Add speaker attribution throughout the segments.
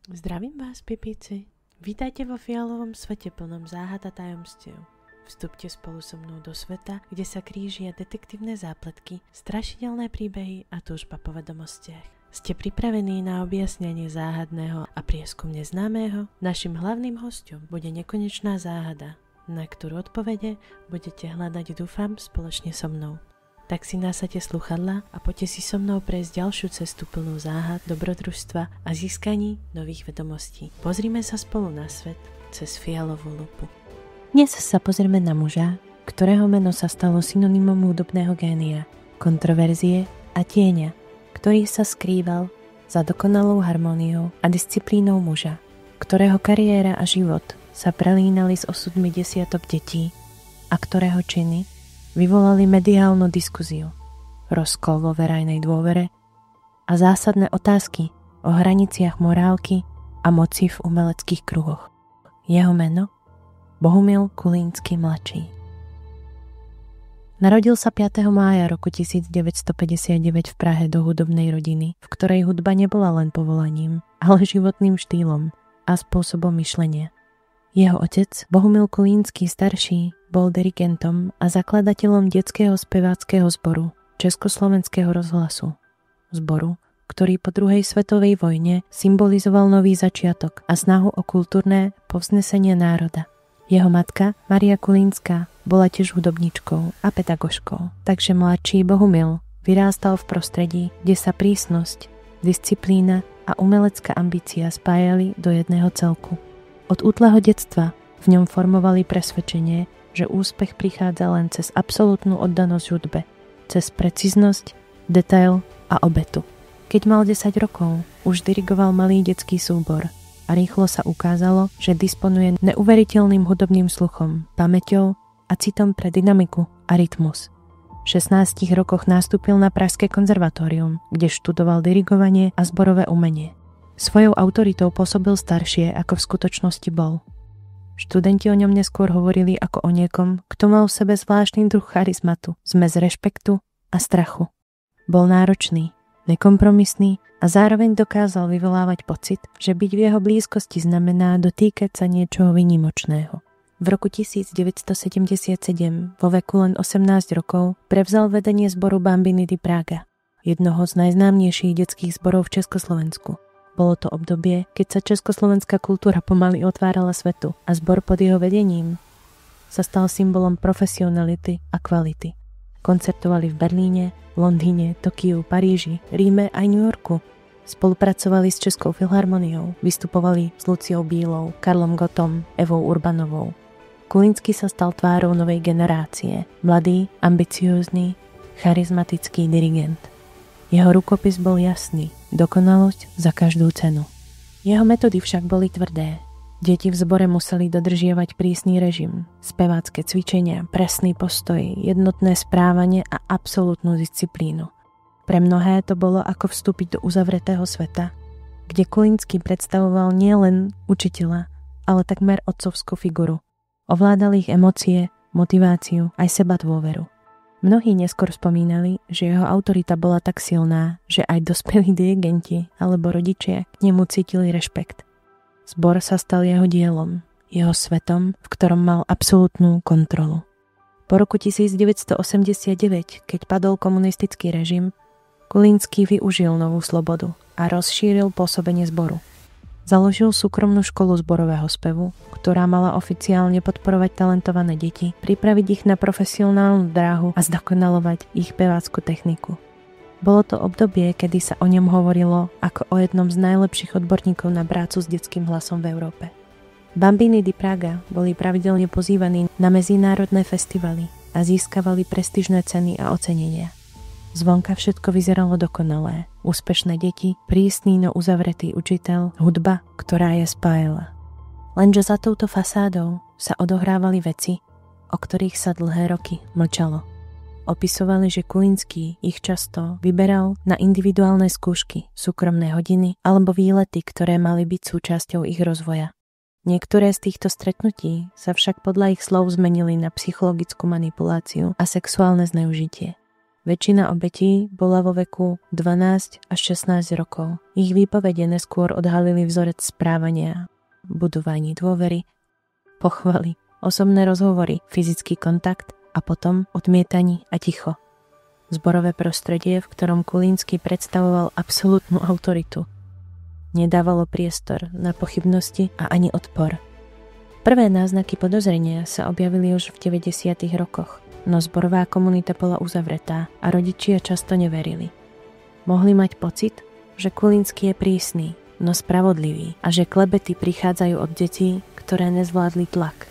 Speaker 1: Zdravím vás, pipíci. Vítajte vo fialovom svete plnom záhad a tajomstiev. Vstupte spolu so mnou do sveta, kde sa krížia detektívne zápletky, strašidelné príbehy a túžba po vedomostiach. Ste pripravení na objasnenie záhadného a prieskumne známeho? Našim hlavným hosťom bude nekonečná záhada, na ktorú odpovede budete hľadať, dúfam, spoločne so mnou. Tak si nasadte sluchadlá a poďte si so mnou prejsť ďalšiu cestu plnú záhad, dobrodružstva a získaní nových vedomostí. Pozrime sa spolu na svet cez fialovú lupu. Dnes sa pozrieme na muža, ktorého meno sa stalo synonymom hudobného génia, kontroverzie a tieňa, ktorý sa skrýval za dokonalou harmóniou a disciplínou muža, ktorého kariéra a život sa prelínali s osudmi desiatok detí a ktorého činy vyvolali mediálnu diskuziu, rozkol vo verejnej dôvere a zásadné otázky o hraniciach morálky a moci v umeleckých kruhoch. Jeho meno? Bohumil Kulínsky mladší. Narodil sa 5. mája roku 1959 v Prahe do hudobnej rodiny, v ktorej hudba nebola len povolaním, ale životným štýlom a spôsobom myšlenia. Jeho otec, Bohumil Kulínsky starší, bol dirigentom a zakladateľom detského speváckeho zboru Československého rozhlasu. Zboru, ktorý po druhej svetovej vojne symbolizoval nový začiatok a snahu o kultúrne povznesenie národa. Jeho matka, Mária Kulínska, bola tiež hudobníčkou a pedagožkou, takže mladší Bohumil vyrástal v prostredí, kde sa prísnosť, disciplína a umelecká ambícia spájali do jedného celku. Od útleho detstva v ňom formovali presvedčenie, že úspech prichádza len cez absolútnu oddanosť hudbe, cez precíznosť, detail a obetu. Keď mal 10 rokov, už dirigoval malý detský súbor a rýchlo sa ukázalo, že disponuje neuveriteľným hudobným sluchom, pamäťou a citom pre dynamiku a rytmus. V 16 rokoch nastúpil na Pražské konzervatórium, kde študoval dirigovanie a zborové umenie. Svojou autoritou pôsobil staršie, ako v skutočnosti bol. Študenti o ňom neskôr hovorili ako o niekom, kto mal v sebe zvláštny druh charizmatu, zmes rešpektu a strachu. Bol náročný, nekompromisný a zároveň dokázal vyvolávať pocit, že byť v jeho blízkosti znamená dotýkať sa niečoho výnimočného. V roku 1977, vo veku len 18 rokov, prevzal vedenie zboru Bambiny di Praga, jednoho z najznámejších detských zborov v Československu. Bolo to obdobie, keď sa československá kultúra pomaly otvárala svetu a zbor pod jeho vedením sa stal symbolom profesionality a kvality. Koncertovali v Berlíne, Londýne, Tokiu, Paríži, Ríme aj New Yorku. Spolupracovali s Českou filharmoniou, vystupovali s Luciou Bílou, Karlom Gottom, Evou Urbanovou. Kulínsky sa stal tvárou novej generácie, mladý, ambiciózny, charizmatický dirigent. Jeho rukopis bol jasný, dokonalosť za každú cenu. Jeho metódy však boli tvrdé. Deti v zbore museli dodržiavať prísny režim, spevácke cvičenia, presný postoj, jednotné správanie a absolútnu disciplínu. Pre mnohé to bolo ako vstúpiť do uzavretého sveta, kde Kulínsky predstavoval nielen učiteľa, ale takmer otcovskú figuru. Ovládal ich emócie, motiváciu aj sebatôveru. Mnohí neskôr spomínali, že jeho autorita bola tak silná, že aj dospelí dirigenti alebo rodičia k nemu cítili rešpekt. Zbor sa stal jeho dielom, jeho svetom, v ktorom mal absolútnu kontrolu. Po roku 1989, keď padol komunistický režim, Kulínsky využil novú slobodu a rozšíril pôsobenie zboru. Založil súkromnú školu zborového spevu, ktorá mala oficiálne podporovať talentované deti, pripraviť ich na profesionálnu dráhu a zdokonalovať ich spevácku techniku. Bolo to obdobie, kedy sa o ňom hovorilo ako o jednom z najlepších odborníkov na prácu s detským hlasom v Európe. Bambiny di Praga boli pravidelne pozývaní na medzinárodné festivaly a získavali prestížne ceny a ocenenia. Zvonka všetko vyzeralo dokonalé. Úspešné deti, prísny, no uzavretý učiteľ, hudba, ktorá je spájala. Lenže za touto fasádou sa odohrávali veci, o ktorých sa dlhé roky mlčalo. Opisovali, že Kulínsky ich často vyberal na individuálne skúšky, súkromné hodiny alebo výlety, ktoré mali byť súčasťou ich rozvoja. Niektoré z týchto stretnutí sa však podľa ich slov zmenili na psychologickú manipuláciu a sexuálne zneužitie. Väčšina obetí bola vo veku 12 až 16 rokov. Ich výpovede neskôr odhalili vzorec správania, budovanie dôvery, pochvaly, osobné rozhovory, fyzický kontakt a potom odmietaní a ticho. Zborové prostredie, v ktorom Kulínsky predstavoval absolútnu autoritu, nedávalo priestor na pochybnosti a ani odpor. Prvé náznaky podozrenia sa objavili už v 90. rokoch, no zborová komunita bola uzavretá a rodičia často neverili. Mohli mať pocit, že Kulínsky je prísny, no spravodlivý a že klebety prichádzajú od detí, ktoré nezvládli tlak.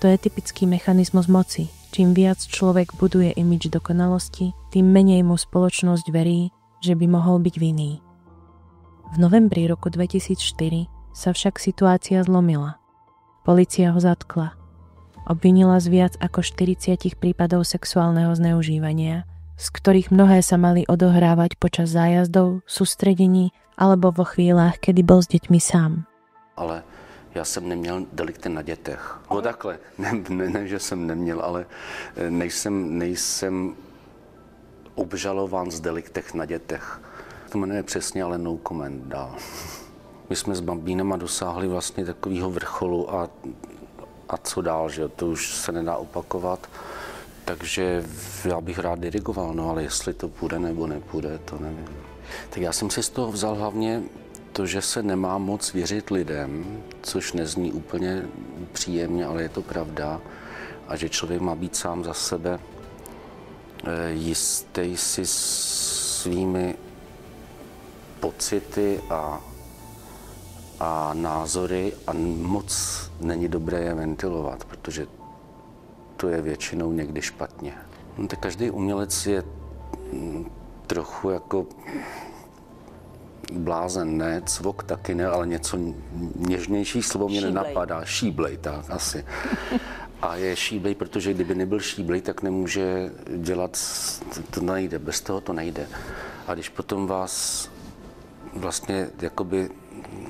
Speaker 1: To je typický mechanizmus moci. Čím viac človek buduje imidž dokonalosti, tým menej mu spoločnosť verí, že by mohol byť vinný. V novembri roku 2004 sa však situácia zlomila. Polícia ho zatkla. Obvinila z viac ako 40 prípadov sexuálneho zneužívania, z ktorých mnohé sa mali odohrávať počas zájazdov, sústredení alebo vo chvíľach, kedy bol s deťmi sám.
Speaker 2: Ale já jsem neměl delikty na dětech. No takhle, ne, že jsem neměl, ale nejsem obžalován z deliktech na dětech. To jmenuje přesně, ale no comment dál. My jsme s bambínama dosáhli vlastně takového vrcholu a co dál, že to už se nedá opakovat. Takže já bych rád dirigoval, no ale jestli to půjde nebo nepůjde, to nevím. Tak já jsem si z toho vzal hlavně to, že se nemá moc věřit lidem, což nezní úplně příjemně, ale je to pravda. A že člověk má být sám za sebe jistý si svými pocity a názory a moc není dobré je ventilovat, protože to je většinou někdy špatně. No, tak každý umělec je trochu jako blázen, ne, cvok taky ne, ale něco něžnější slovo mě nenapadá. Šíblej, tak asi. A je šíblej, protože kdyby nebyl šíblej, tak nemůže dělat, to nejde, bez toho to nejde. A když potom vás vlastně jakoby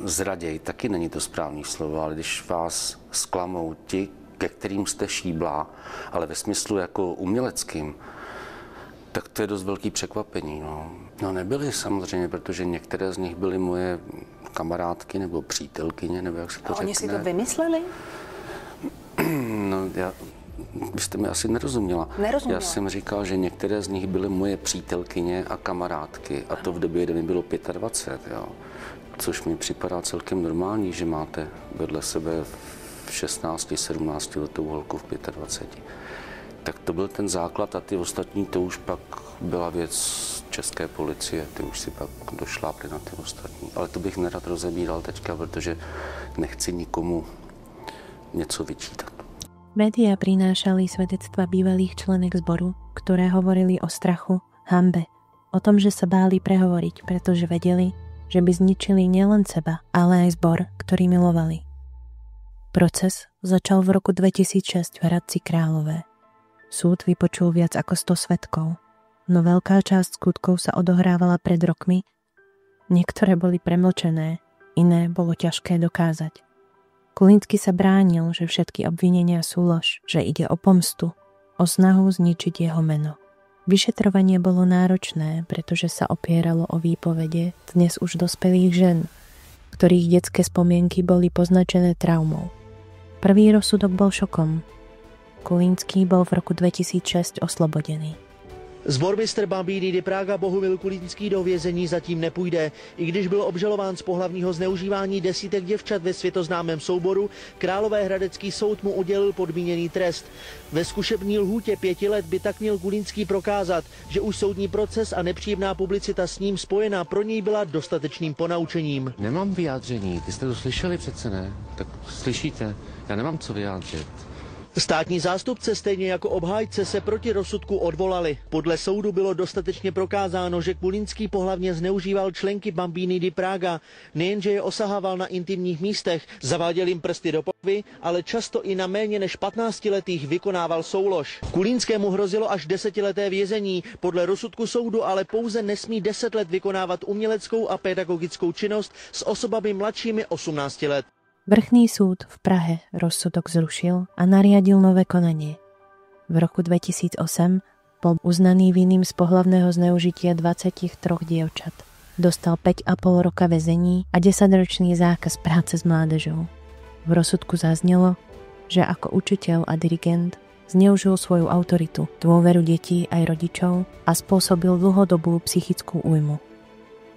Speaker 2: zraděj, taky není to správný slovo, ale když vás zklamou ti, ke kterým jste šíblá, ale ve smyslu jako uměleckým, tak to je dost velký překvapení. No nebyly samozřejmě, protože některé z nich byly moje kamarádky nebo přítelkyně, nebo jak se to řekne.
Speaker 3: A oni si to vymysleli?
Speaker 2: No, vy jste mi asi nerozuměla. Já jsem říkal, že některé z nich byly moje přítelkyně a kamarádky. A to v době, kdy mi bylo 25, jo. Což mi připadá celkem normální, že máte vedle sebe v 16-17 letou holku v 25. Tak to byl ten základ a ty ostatní, to už pak byla věc české policie, ty už si pak došlápli na ty ostatní. Ale to bych nerad rozebíral teďka, protože nechci nikomu něco vyčítat.
Speaker 1: Média prinášali svedectva bývalých členek zboru, ktoré hovorili o strachu, hanbe, o tom, že sa báli prehovoriť, pretože vedeli, že by zničili nielen seba, ale aj zbor, ktorý milovali. Proces začal v roku 2006 v Hradci Králové. Súd vypočul viac ako 100 svedkov, no veľká časť skutkov sa odohrávala pred rokmi, niektoré boli premlčené, iné bolo ťažké dokázať. Kulínsky sa bránil, že všetky obvinenia sú lož, že ide o pomstu, o snahu zničiť jeho meno. Vyšetrovanie bolo náročné, pretože sa opieralo o výpovede dnes už dospelých žen, ktorých detské spomienky boli poznačené traumou. Prvý rozsudok bol šokom. Kulínsky bol v roku 2006 oslobodený.
Speaker 4: Sbormistr Bambíny di Praga Bohumil Kulínský do vězení zatím nepůjde. I když byl obžalován z pohlavního zneužívání desítek děvčat ve světoznámém souboru, Královéhradecký soud mu udělil podmíněný trest. Ve zkušební lhůtě 5 let by tak měl Kulínský prokázat, že už soudní proces a nepříjemná publicita s ním spojená pro něj byla dostatečným ponaučením.
Speaker 2: Nemám vyjádření, ty jste to slyšeli přece, ne? Tak slyšíte, já nemám co vyjádřit.
Speaker 4: Státní zástupce stejně jako obhájce se proti rozsudku odvolali. Podle soudu bylo dostatečně prokázáno, že Kulínský pohlavně zneužíval členky Bambíny di Praga. Nejenže je osahával na intimních místech, zaváděl jim prsty do pochvy, ale často i na méně než 15letých vykonával soulož. Kulínskému hrozilo až 10leté vězení. Podle rozsudku soudu ale pouze nesmí 10 let vykonávat uměleckou a pedagogickou činnost s osobami mladšími 18 let.
Speaker 1: Vrchný súd v Prahe rozsudok zrušil a nariadil nové konanie. V roku 2008 bol uznaný vinným z pohlavného zneužitia 23 dievčat. Dostal 5,5 roka väzení a 10-ročný zákaz práce s mládežou. V rozsudku zaznelo, že ako učiteľ a dirigent zneužil svoju autoritu, dôveru detí aj rodičov a spôsobil dlhodobú psychickú újmu.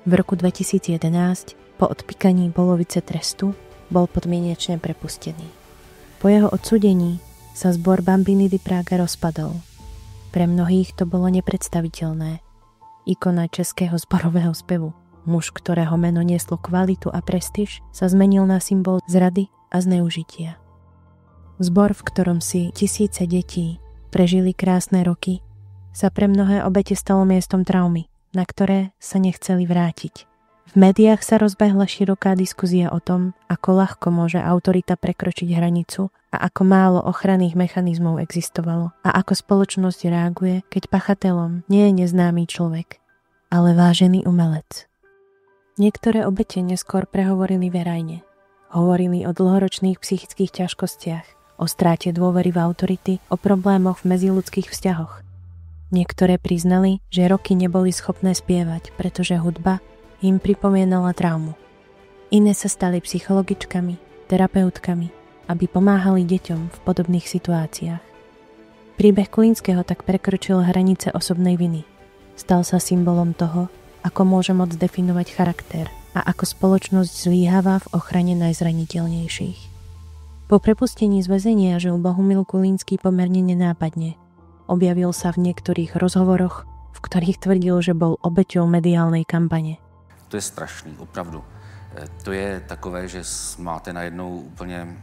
Speaker 1: V roku 2011, po odpíkaní polovice trestu, bol podmienečne prepustený. Po jeho odsúdení sa zbor Bambini di Praga rozpadol. Pre mnohých to bolo nepredstaviteľné. Ikona českého zborového spevu, muž, ktorého meno nieslo kvalitu a prestíž, sa zmenil na symbol zrady a zneužitia. Zbor, v ktorom si tisíce detí prežili krásne roky, sa pre mnohé obete stalo miestom traumy, na ktoré sa nechceli vrátiť. V médiách sa rozbehla široká diskusia o tom, ako ľahko môže autorita prekročiť hranicu a ako málo ochranných mechanizmov existovalo a ako spoločnosť reaguje, keď pachateľom nie je neznámy človek, ale vážený umelec. Niektoré obete neskôr prehovorili verejne. Hovorili o dlhoročných psychických ťažkostiach, o stráte dôvery v autority, o problémoch v medziľudských vzťahoch. Niektoré priznali, že roky neboli schopné spievať, pretože hudba im pripomínala traumu. Iné sa stali psychologičkami, terapeutkami, aby pomáhali deťom v podobných situáciách. Príbeh Kulínskeho tak prekročil hranice osobnej viny. Stal sa symbolom toho, ako môže moc definovať charakter a ako spoločnosť zlyháva v ochrane najzraniteľnejších. Po prepustení z väzenia žil Bohumil Kulínsky pomerne nenápadne. Objavil sa v niektorých rozhovoroch, v ktorých tvrdil, že bol obeťou mediálnej kampane.
Speaker 2: To je strašný, opravdu. To je takové, že máte najednou úplně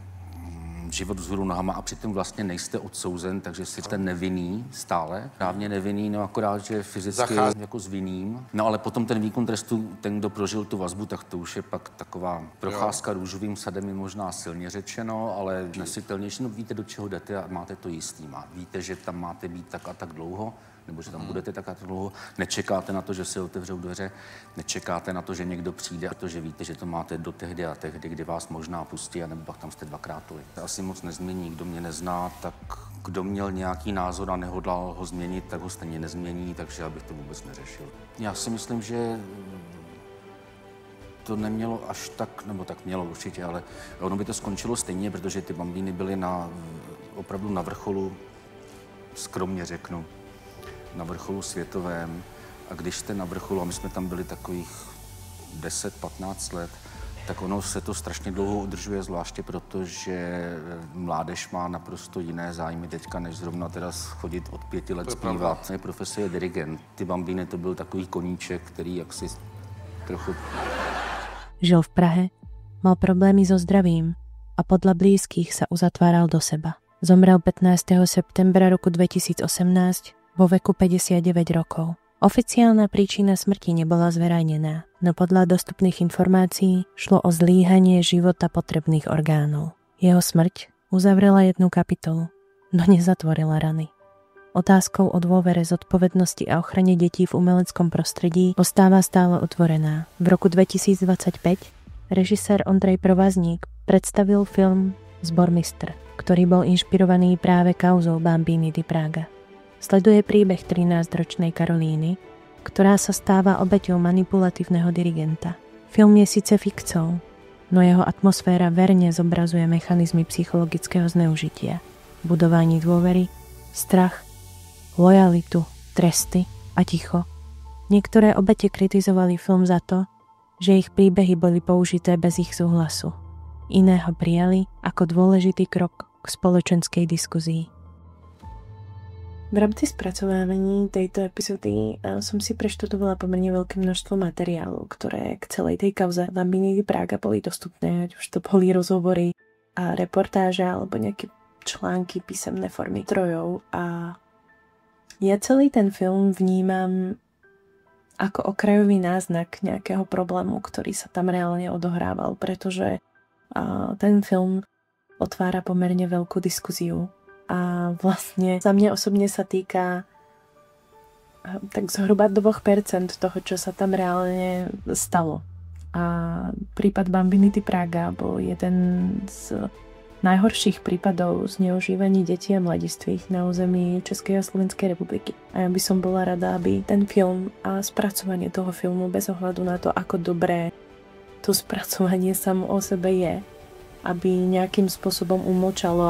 Speaker 2: život vzhůru nohama a přitom vlastně nejste odsouzen, takže jste nevinný stále. Právně nevinný, no akorát, že fyzicky jako s vinným. No ale potom ten výkon trestu, ten, kdo prožil tu vazbu, tak to už je pak taková procházka růžovým sadem, je možná silně řečeno, ale nesitelnější. No víte, do čeho jdete a máte to jistý. Víte, že tam máte být tak a tak dlouho, nebo že tam budete tak a tak dlouho. Nečekáte na to, že se otevřou dveře, nečekáte na to, že někdo přijde, protože víte, že to máte do tehdy a tehdy, kdy vás možná pustí, anebo pak tam jste dvakrát tolik. Asi moc nezmění, kdo mě nezná, tak kdo měl nějaký názor a nehodlal ho změnit, tak ho stejně nezmění, takže abych to vůbec neřešil. Já si myslím, že to nemělo až tak, nebo tak mělo určitě, ale ono by to skončilo stejně, protože ty Bambíny byly opravdu na vrcholu, skromně řeknu, na vrcholu světovém. A když jste na vrcholu, a my jsme tam byli takových 10-15 let, tak ono se to strašně dlouho udržuje, zvláště protože mládež má naprosto jiné zájmy teďka, než zrovna teda chodit od 5 let zpívat. Profesor je dirigent. Ty Bambíny to byl takový koníček, který jaksi trochu...
Speaker 1: Žil v Prahe, mal problémy so zdravím a podľa blízkych sa uzatváral do seba. Zomrel 15. septembra roku 2018 vo veku 59 rokov. Oficiálna príčina smrti nebola zverejnená, no podľa dostupných informácií šlo o zlíhanie života potrebných orgánov. Jeho smrť uzavrela jednu kapitolu, no nezatvorila rany. Otázkou o dôvere, zodpovednosti a ochrane detí v umeleckom prostredí ostáva stále otvorená. V roku 2025 režisér Ondrej Provazník predstavil film Zbormistr, ktorý bol inšpirovaný práve kauzou Bambini di Praga. Sleduje príbeh 13-ročnej Karolíny, ktorá sa stáva obeťou manipulatívneho dirigenta. Film je síce fikciou, no jeho atmosféra verne zobrazuje mechanizmy psychologického zneužitia, budovanie dôvery, strach, lojalitu, tresty a ticho. Niektoré obete kritizovali film za to, že ich príbehy boli použité bez ich súhlasu. Iné ho prijali ako dôležitý krok k spoločenskej diskuzii.
Speaker 3: V rámci spracovávania tejto epizódy som si preštudovala pomerne veľké množstvo materiálov, ktoré k celej tej kauze Bambini di Praga boli dostupné, ať už to boli rozhovory a reportáže alebo nejaké články, písemné formy trojov. A ja celý ten film vnímam ako okrajový náznak nejakého problému, ktorý sa tam reálne odohrával, pretože ten film otvára pomerne veľkú diskuziu. A vlastne za mňa osobne sa týka tak zhruba 2% toho, čo sa tam reálne stalo. A prípad Bambini di Praga bol jeden z najhorších prípadov zneužívaní detí a mladistvých na území Českej a Slovenskej republiky. A ja by som bola rada, aby ten film a spracovanie toho filmu bez ohľadu na to, ako dobré to spracovanie samo o sebe je, aby nejakým spôsobom umlčalo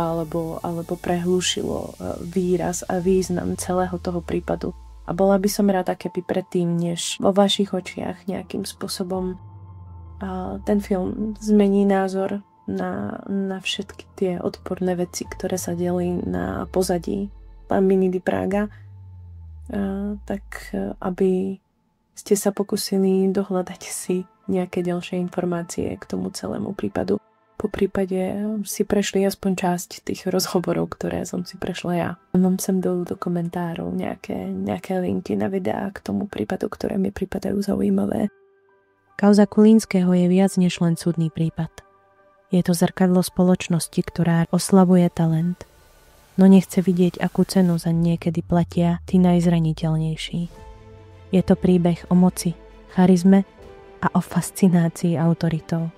Speaker 3: alebo prehlušilo výraz a význam celého toho prípadu. A bola by som rada, keby predtým, než vo vašich očiach nejakým spôsobom ten film zmení názor na všetky tie odporné veci, ktoré sa diali na pozadí Bambiny di Praga, tak aby ste sa pokusili dohľadať si nejaké ďalšie informácie k tomu celému prípadu. Po prípade si prešli aspoň časť tých rozhovorov, ktoré som si prešla ja. Mám sem dolu do komentárov nejaké linky na videá k tomu prípadu, ktoré mi pripadajú zaujímavé.
Speaker 1: Kauza Kulínskeho je viac než len súdny prípad. Je to zrkadlo spoločnosti, ktorá oslavuje talent, no nechce vidieť, akú cenu za niekedy platia tí najzraniteľnejší. Je to príbeh o moci, charizme a o fascinácii autoritou.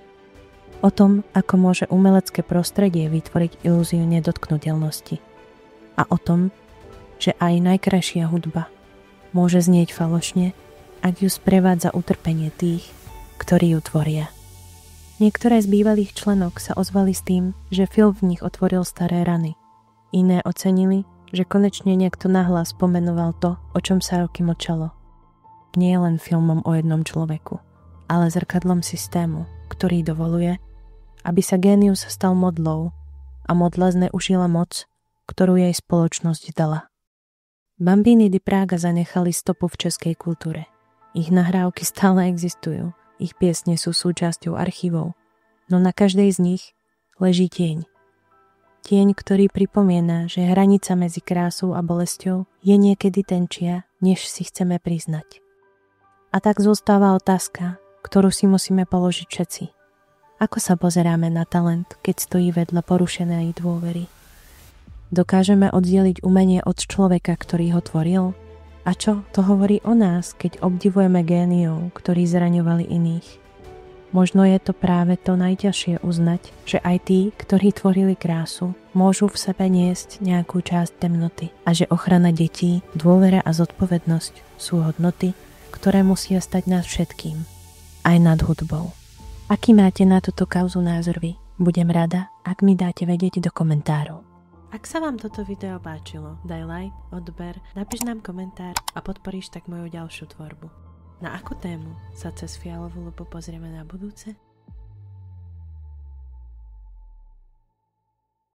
Speaker 1: O tom, ako môže umelecké prostredie vytvoriť ilúziu nedotknuteľnosti. A o tom, že aj najkrajšia hudba môže znieť falošne, ak ju sprevádza utrpenie tých, ktorí ju tvoria. Niektoré z bývalých členok sa ozvali s tým, že film v nich otvoril staré rany. Iné ocenili, že konečne niekto nahlas pomenoval to, o čom sa roky mlčalo. Nie len filmom o jednom človeku, ale zrkadlom systému, ktorý dovoluje, aby sa génius stal modlou a modla zneužila moc, ktorú jej spoločnosť dala. Bambini di Praga zanechali stopu v českej kultúre. Ich nahrávky stále existujú. Ich piesne sú súčasťou archívov, no na každej z nich leží tieň. Tieň, ktorý pripomína, že hranica medzi krásou a bolesťou je niekedy tenčia, než si chceme priznať. A tak zostáva otázka, ktorú si musíme položiť všetci. Ako sa pozeráme na talent, keď stojí vedľa porušenej dôvery? Dokážeme oddeliť umenie od človeka, ktorý ho tvoril? A čo to hovorí o nás, keď obdivujeme géniov, ktorí zraňovali iných? Možno je to práve to najťažšie uznať, že aj tí, ktorí tvorili krásu, môžu v sebe niesť nejakú časť temnoty a že ochrana detí, dôvera a zodpovednosť sú hodnoty, ktoré musia stať nad všetkým, aj nad hudbou. Aký máte na túto kauzu názor vy? Budem rada, ak mi dáte vedieť do komentárov. Ak sa vám toto video páčilo, daj like, odber, napíš nám komentár a podporíš tak moju ďalšiu tvorbu. Na akú tému sa cez Fialovú lupu pozrieme na budúce?